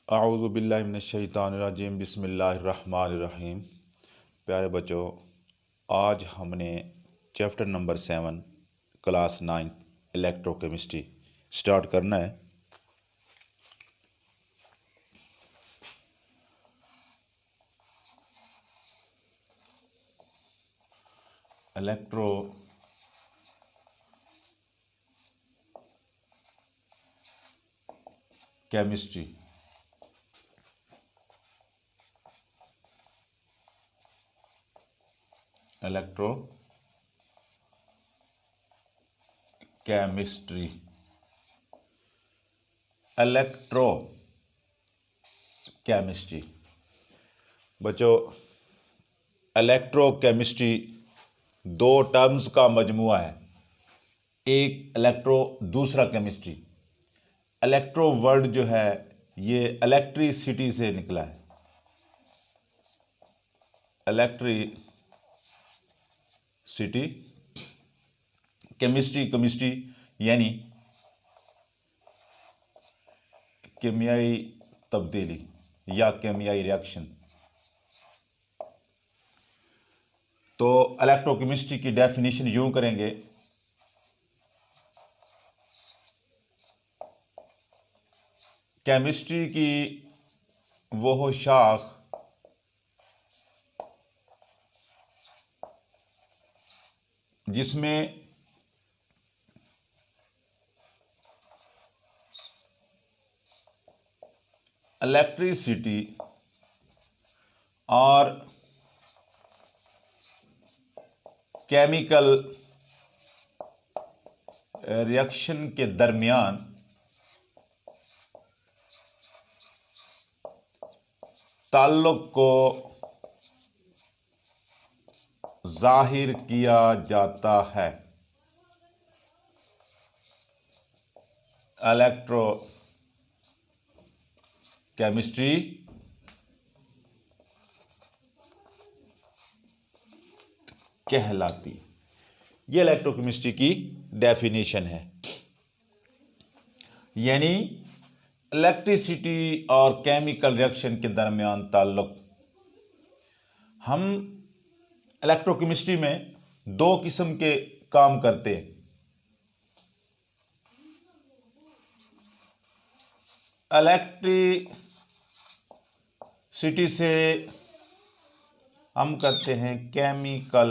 आऊज़ु बिल्लाहि मिनश्शैतानिर्रजीम बिस्मिल्लाहिर्रहमानिर्रहीम। प्यारे बच्चों, आज हमने chapter number 7 class 9 electrochemistry start करना है। Electro chemistry electro chemistry electro chemistry. बच्चों, इलेक्ट्रो केमिस्ट्री दो टर्म्स का मजमुआ है। एक इलेक्ट्रो, दूसरा केमिस्ट्री। इलेक्ट्रो वर्ड जो है ये इलेक्ट्रिसिटी से निकला है। इलेक्ट्रिसिटी, केमिस्ट्री यानी केमियाई तब्दीली या केमियाई रिएक्शन। तो इलेक्ट्रोकेमिस्ट्री की डेफिनेशन यूं करेंगे, केमिस्ट्री की वो शाख जिसमें इलेक्ट्रिसिटी और केमिकल रिएक्शन के दरमियान ताल्लुक को जाहिर किया जाता है। इलेक्ट्रो केमिस्ट्री कहलाती। ये इलेक्ट्रोकेमिस्ट्री की डेफिनेशन है। यानी इलेक्ट्रिसिटी और केमिकल रिएक्शन के दरमियान ताल्लुक। हम इलेक्ट्रोकेमिस्ट्री में दो किस्म के काम करते हैं। इलेक्ट्रिसिटी से हम करते हैं केमिकल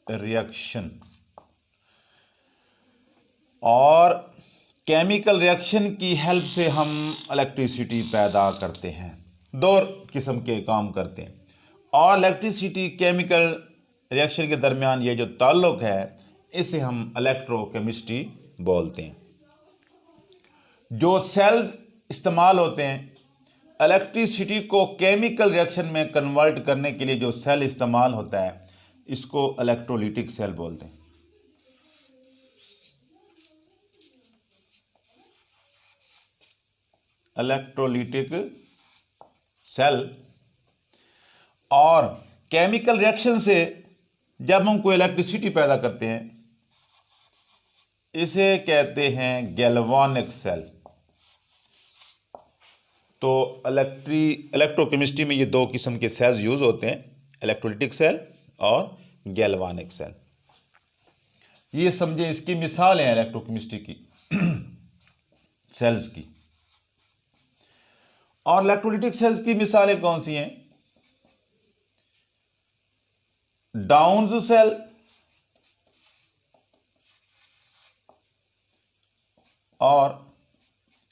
रिएक्शन और केमिकल रिएक्शन की हेल्प से हम इलेक्ट्रिसिटी पैदा करते हैं। दो किस्म के काम करते हैं। और इलेक्ट्रिसिटी केमिकल रिएक्शन के दरमियान ये जो ताल्लुक है इसे हम इलेक्ट्रोकेमिस्ट्री बोलते हैं। जो सेल्स इस्तेमाल होते हैं इलेक्ट्रिसिटी को केमिकल रिएक्शन में कन्वर्ट करने के लिए, जो सेल इस्तेमाल होता है इसको इलेक्ट्रोलिटिक सेल बोलते हैं। Electrolytic cell. और केमिकल रिएक्शन से जब हम कोई इलेक्ट्रिसिटी पैदा करते हैं इसे कहते हैं गैल्वानिक सेल। तो इलेक्ट्रोकेमिस्ट्री में ये दो किस्म के सेल्स यूज होते हैं, इलेक्ट्रोलिटिक सेल और गैल्वानिक सेल। ये समझे, इसकी मिसाल है इलेक्ट्रोकेमिस्ट्री की सेल्स की। और इलेक्ट्रोलिटिक सेल्स की मिसालें कौन सी हैं? डाउन्स सेल और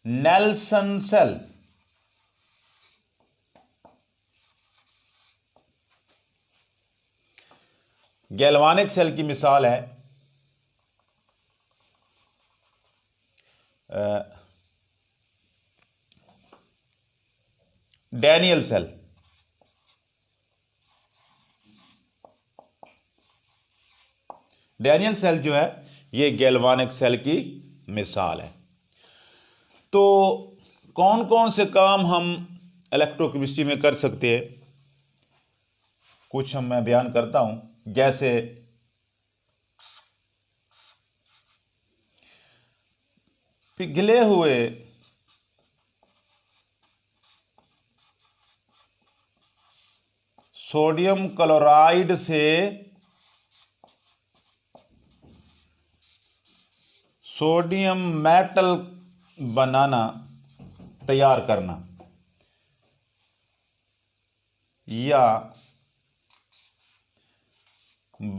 नेल्सन सेल। गैल्वानिक सेल की मिसाल है डैनियल सेल। डैनियल सेल जो है ये गैल्वानिक सेल की मिसाल है। तो कौन कौन से काम हम इलेक्ट्रोकेमिस्ट्री में कर सकते हैं, कुछ मैं बयान करता हूं। जैसे पिघले हुए सोडियम क्लोराइड से सोडियम मेटल बनाना, तैयार करना, या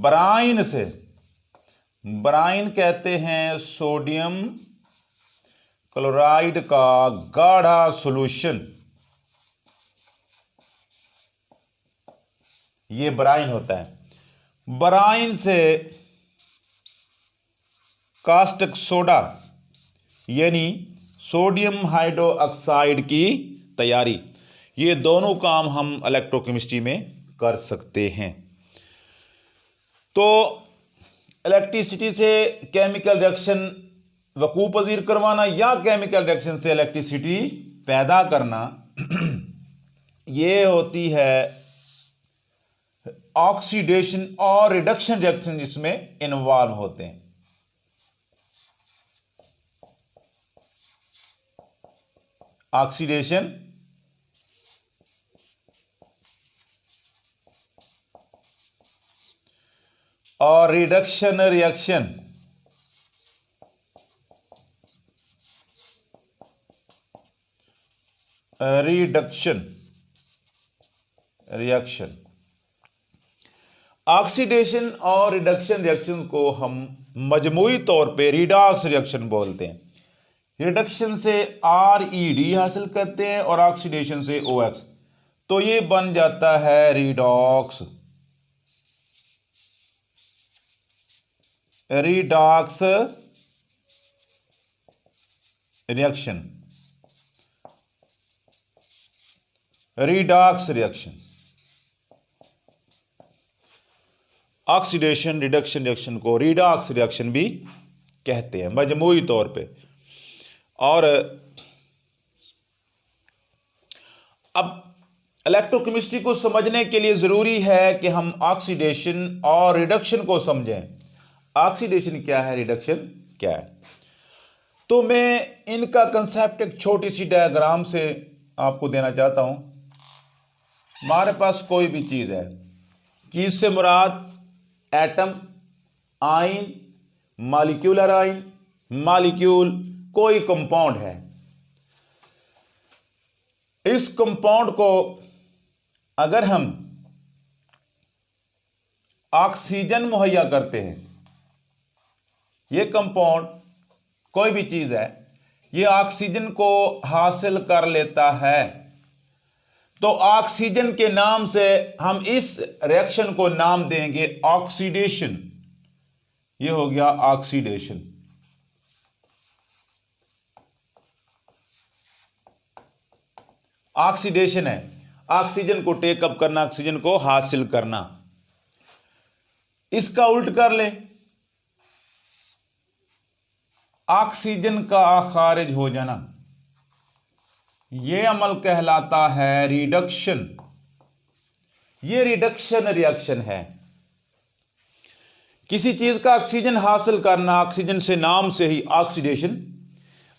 ब्राइन से, ब्राइन कहते हैं सोडियम क्लोराइड का गाढ़ा सॉल्यूशन, ये ब्राइन होता है। ब्राइन से कास्टिक सोडा यानी सोडियम हाइड्रोक्साइड की तैयारी, ये दोनों काम हम इलेक्ट्रोकेमिस्ट्री में कर सकते हैं। तो इलेक्ट्रिसिटी से केमिकल रिएक्शन वकूअ पजीर करवाना या केमिकल रिएक्शन से इलेक्ट्रिसिटी पैदा करना, ये होती है ऑक्सीडेशन और रिडक्शन रिएक्शन जिसमें इन्वॉल्व होते हैं। ऑक्सीडेशन और रिडक्शन रिएक्शन, रिएक्शन ऑक्सीडेशन और रिडक्शन रिएक्शन को हम मजमूई तौर पे रिडॉक्स रिएक्शन बोलते हैं। रिडक्शन से RED हासिल करते हैं और ऑक्सीडेशन से OX, तो ये बन जाता है redox. Redox reaction, redox reaction, oxidation reduction reaction को रिडॉक्स रिएक्शन भी कहते हैं मजमूई तौर पे। और अब इलेक्ट्रोकेमिस्ट्री को समझने के लिए जरूरी है कि हम ऑक्सीडेशन और रिडक्शन को समझें। ऑक्सीडेशन क्या है, रिडक्शन क्या है। तो मैं इनका कंसेप्ट एक छोटी सी डायग्राम से आपको देना चाहता हूं। हमारे पास कोई भी चीज है कि इससे मुराद atom, ion, molecular ion, molecule, कोई कंपाउंड है। इस कंपाउंड को अगर हम ऑक्सीजन मुहैया करते हैं, ये कंपाउंड कोई भी चीज है, ये ऑक्सीजन को हासिल कर लेता है, तो ऑक्सीजन के नाम से हम इस रिएक्शन को नाम देंगे ऑक्सीडेशन। ये हो गया ऑक्सीडेशन। ऑक्सीडेशन है ऑक्सीजन को टेकअप करना, ऑक्सीजन को हासिल करना। इसका उल्ट कर ले, ऑक्सीजन का खारिज हो जाना, यह अमल कहलाता है रिडक्शन। यह रिडक्शन रिएक्शन है। किसी चीज का ऑक्सीजन हासिल करना, ऑक्सीजन से नाम से ही ऑक्सीडेशन,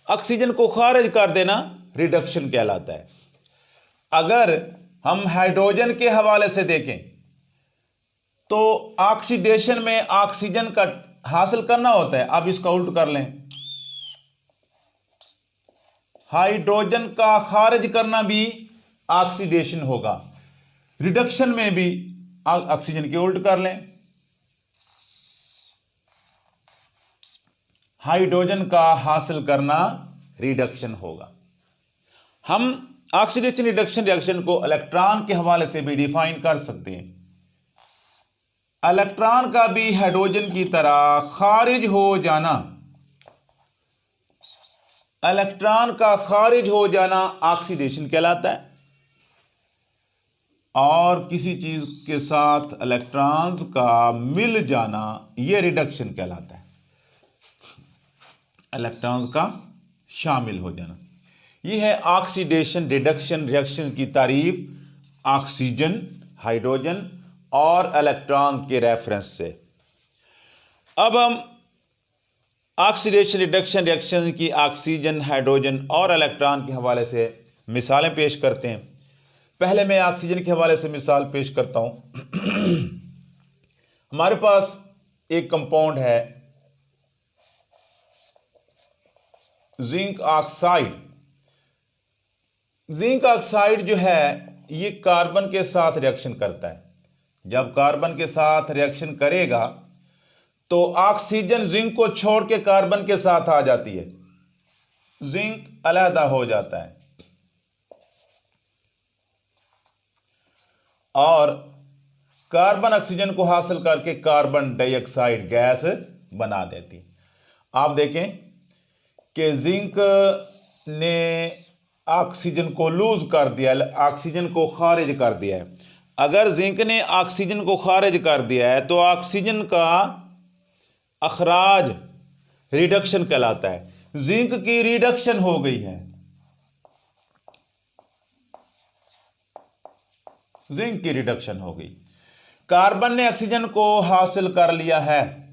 ऑक्सीजन को खारिज कर देना रिडक्शन कहलाता है। अगर हम हाइड्रोजन के हवाले से देखें तो ऑक्सीडेशन में ऑक्सीजन का हासिल करना होता है। अब इसका उल्ट कर लें, हाइड्रोजन का खारिज करना भी ऑक्सीडेशन होगा। रिडक्शन में भी ऑक्सीजन के उल्ट कर लें, हाइड्रोजन का हासिल करना रिडक्शन होगा। हम ऑक्सीडेशन रिडक्शन रिएक्शन को इलेक्ट्रॉन के हवाले से भी डिफाइन कर सकते हैं। इलेक्ट्रॉन का भी हाइड्रोजन की तरह खारिज हो जाना, इलेक्ट्रॉन का खारिज हो जाना ऑक्सीडेशन कहलाता है, और किसी चीज के साथ इलेक्ट्रॉन्स का मिल जाना यह रिडक्शन कहलाता है। इलेक्ट्रॉन्स का शामिल हो जाना, यह है ऑक्सीडेशन रिडक्शन रिएक्शन की तारीफ ऑक्सीजन, हाइड्रोजन और इलेक्ट्रॉन्स के रेफरेंस से। अब हम ऑक्सीडेशन रिडक्शन रिएक्शन की ऑक्सीजन, हाइड्रोजन और इलेक्ट्रॉन के हवाले से मिसालें पेश करते हैं। पहले मैं ऑक्सीजन के हवाले से मिसाल पेश करता हूँ। हमारे पास एक कंपाउंड है जिंक ऑक्साइड। जिंक ऑक्साइड जो है ये कार्बन के साथ रिएक्शन करता है। जब कार्बन के साथ रिएक्शन करेगा तो ऑक्सीजन जिंक को छोड़ के कार्बन के साथ आ जाती है, जिंक अलहदा हो जाता है और कार्बन ऑक्सीजन को हासिल करके कार्बन डाइऑक्साइड गैस बना देती। आप देखें कि जिंक ने ऑक्सीजन को लूज कर दिया, ऑक्सीजन को खारिज कर दिया है। अगर जिंक ने ऑक्सीजन को खारिज कर दिया है तो ऑक्सीजन का अखराज रिडक्शन कहलाता है। जिंक की रिडक्शन हो गई है, जिंक की रिडक्शन हो गई। कार्बन ने ऑक्सीजन को हासिल कर लिया है।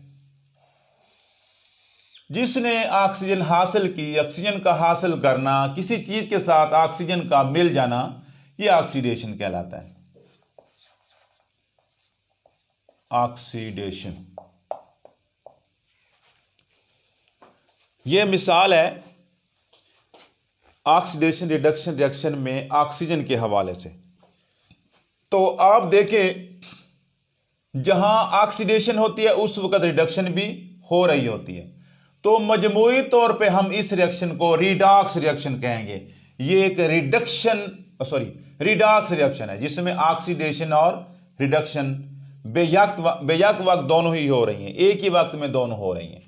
जिसने ऑक्सीजन हासिल की, ऑक्सीजन का हासिल करना, किसी चीज के साथ ऑक्सीजन का मिल जाना, यह ऑक्सीडेशन कहलाता है। ऑक्सीडेशन यह मिसाल है ऑक्सीडेशन रिडक्शन रिएक्शन में ऑक्सीजन के हवाले से। तो आप देखें जहां ऑक्सीडेशन होती है उस वक्त रिडक्शन भी हो रही होती है। तो मजमूई तौर पे हम इस रिएक्शन को रिडॉक्स रिएक्शन कहेंगे। ये एक रिडॉक्स रिएक्शन है जिसमें ऑक्सीडेशन और रिडक्शन बेयक वक्त दोनों ही हो रही हैं, एक ही वक्त में दोनों हो रही हैं।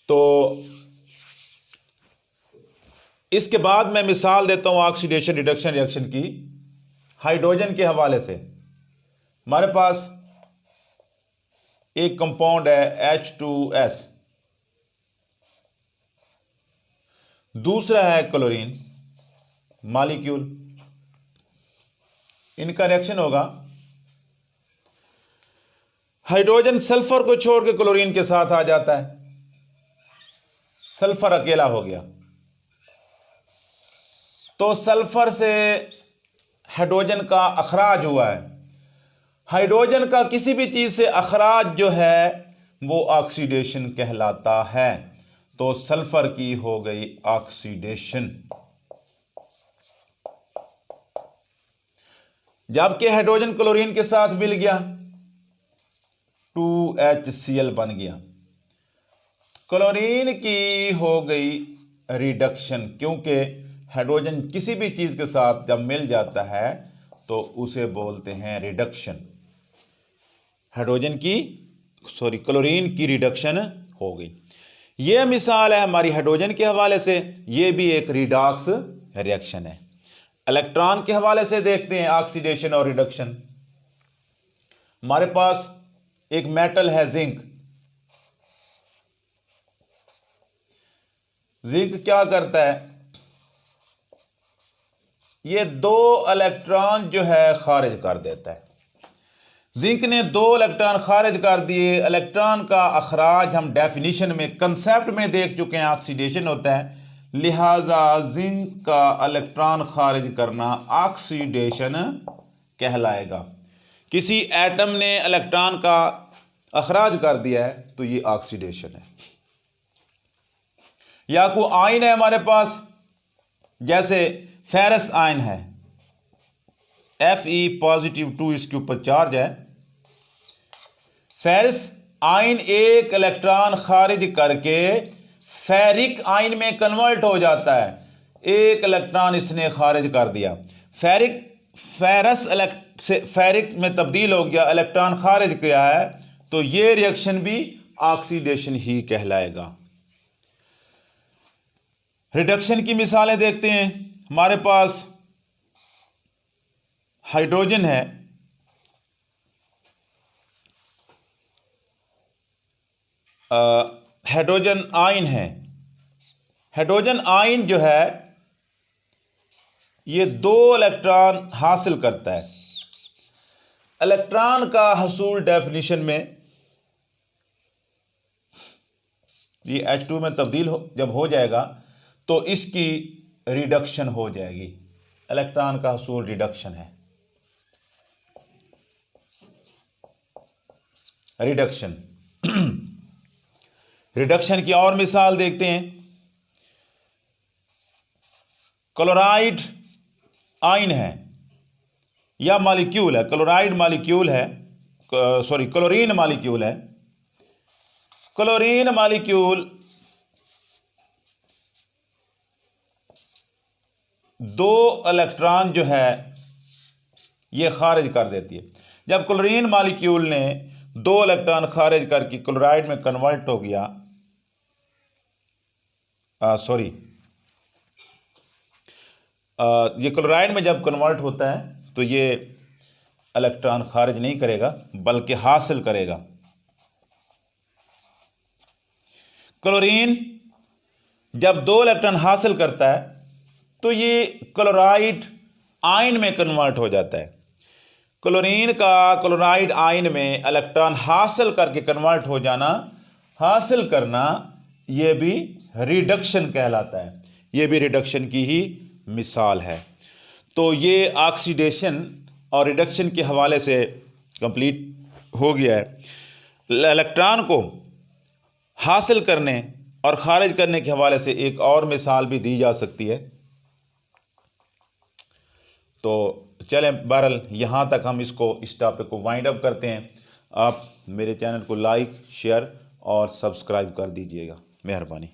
तो इसके बाद मैं मिसाल देता हूं ऑक्सीडेशन रिडक्शन रिएक्शन की हाइड्रोजन के हवाले से। हमारे पास एक कंपाउंड है H2S, दूसरा है क्लोरीन मॉलिक्यूल। इनका रिएक्शन होगा, हाइड्रोजन सल्फर को छोड़ के क्लोरीन के साथ आ जाता है, सल्फर अकेला हो गया। तो सल्फर से हाइड्रोजन का अखराज हुआ है। हाइड्रोजन का किसी भी चीज से अखराज जो है वो ऑक्सीडेशन कहलाता है। तो सल्फर की हो गई ऑक्सीडेशन। जबकि हाइड्रोजन क्लोरीन के साथ मिल गया 2HCl बन गया। क्लोरीन की हो गई रिडक्शन, क्योंकि हाइड्रोजन किसी भी चीज के साथ जब मिल जाता है तो उसे बोलते हैं रिडक्शन। क्लोरीन की रिडक्शन हो गई। यह मिसाल है हमारी हाइड्रोजन के हवाले से। यह भी एक रिडॉक्स रिएक्शन है। इलेक्ट्रॉन के हवाले से देखते हैं ऑक्सीडेशन और रिडक्शन। हमारे पास एक मेटल है जिंक। जिंक क्या करता है, ये 2 इलेक्ट्रॉन जो है खारिज कर देता है। जिंक ने 2 इलेक्ट्रॉन खारिज कर दिए। इलेक्ट्रॉन का अखराज हम डेफिनेशन में, कंसेप्ट में देख चुके हैं, ऑक्सीडेशन होता है। लिहाजा जिंक का इलेक्ट्रॉन खारिज करना ऑक्सीडेशन कहलाएगा। किसी एटम ने इलेक्ट्रॉन का अखराज कर दिया है तो ये ऑक्सीडेशन है। या कोई आयन है हमारे पास, जैसे फेरस आयन है, Fe+2 इसके ऊपर चार्ज है। फेरस आयन एक इलेक्ट्रॉन खारिज करके फेरिक आयन में कन्वर्ट हो जाता है। एक इलेक्ट्रॉन इसने खारिज कर दिया, फेरस से फेरिक में तब्दील हो गया, इलेक्ट्रॉन खारिज किया है, तो ये रिएक्शन भी ऑक्सीडेशन ही कहलाएगा। रिडक्शन की मिसालें देखते हैं। हमारे पास हाइड्रोजन है, हाइड्रोजन आयन है। हाइड्रोजन आयन जो है ये 2 इलेक्ट्रॉन हासिल करता है। इलेक्ट्रॉन का हसूल डेफिनेशन में ये H2 में तब्दील जब हो जाएगा तो इसकी रिडक्शन हो जाएगी। इलेक्ट्रॉन का हसूल रिडक्शन है, रिडक्शन। रिडक्शन की और मिसाल देखते हैं। क्लोराइड आयन है या मॉलिक्यूल है, क्लोराइड मॉलिक्यूल है, सॉरी क्लोरीन मॉलिक्यूल है। क्लोरीन मॉलिक्यूल 2 इलेक्ट्रॉन जो है ये खारिज कर देती है। जब क्लोरीन मॉलिक्यूल ने 2 इलेक्ट्रॉन खारिज करके क्लोराइड में कन्वर्ट हो गया, ये क्लोराइड में जब कन्वर्ट होता है तो ये इलेक्ट्रॉन खारिज नहीं करेगा बल्कि हासिल करेगा। क्लोरीन जब 2 इलेक्ट्रॉन हासिल करता है तो ये क्लोराइड आयन में कन्वर्ट हो जाता है। क्लोरीन का क्लोराइड आयन में इलेक्ट्रॉन हासिल करके कन्वर्ट हो जाना, हासिल करना, ये भी रिडक्शन कहलाता है। ये भी रिडक्शन की ही मिसाल है। तो ये ऑक्सीडेशन और रिडक्शन के हवाले से कंप्लीट हो गया है। इलेक्ट्रॉन को हासिल करने और खारिज करने के हवाले से एक और मिसाल भी दी जा सकती है। तो चलें, बहरहाल यहाँ तक हम इस टॉपिक को वाइंड अप करते हैं। आप मेरे चैनल को लाइक, शेयर और सब्सक्राइब कर दीजिएगा। मेहरबानी।